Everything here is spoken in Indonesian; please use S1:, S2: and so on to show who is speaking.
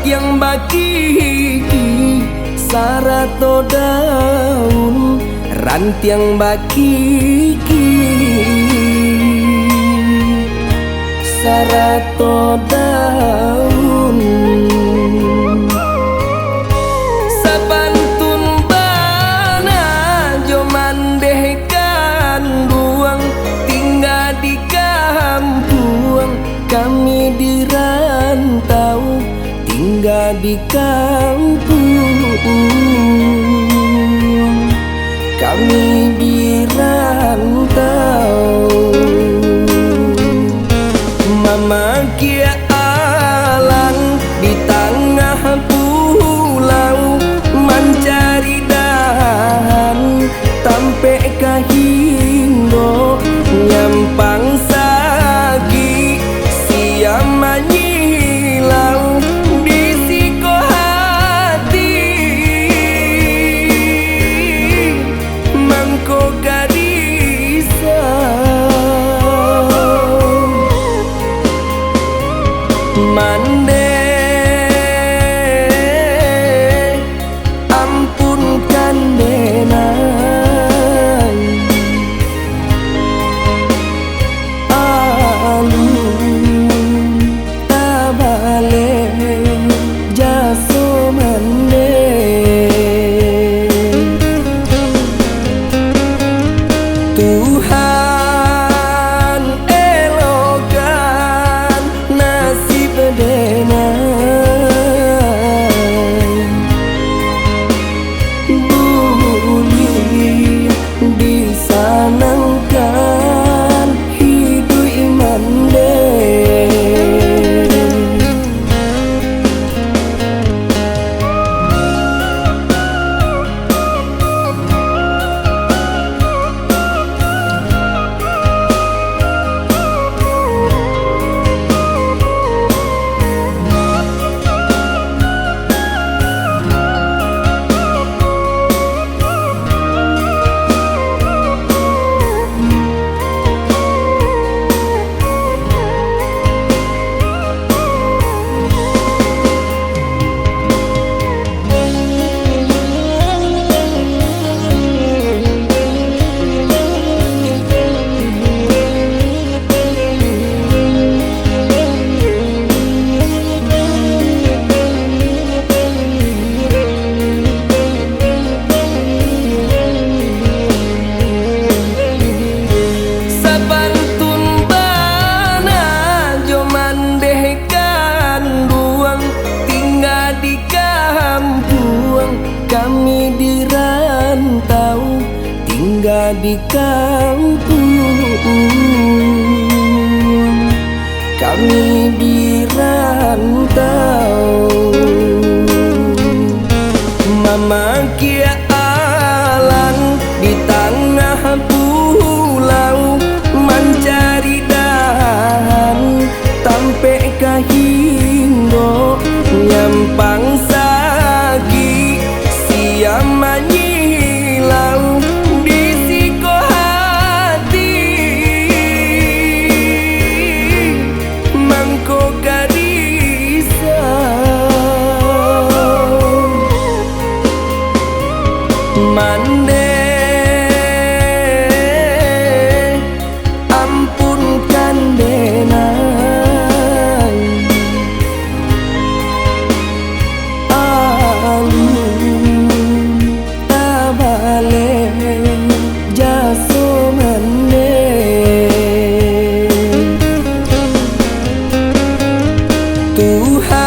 S1: yang baki sarato daun rantiang baki sarato daun sabantun bana jo mandekan duang tinggal di kampung kami di rantau tinggal di kampung kami di rantau mama kia alang di tengah pulau mencari dahan tampe kahinggo nyampang sagi siam manyilau di siko hati mangko gadisa mande ampunkan denai alun tabale jaso mande Tuhan elokan nasib denai buli disanangkan hidup mande kami di rantau tinggal di kampung kami di rantau mama kia alang di tengah pulau mencari dahan tampe kahinggo nyampang sagi siam manyilau di siko hati mangko gadisa mande ampunkan denai jaso mande Tuhan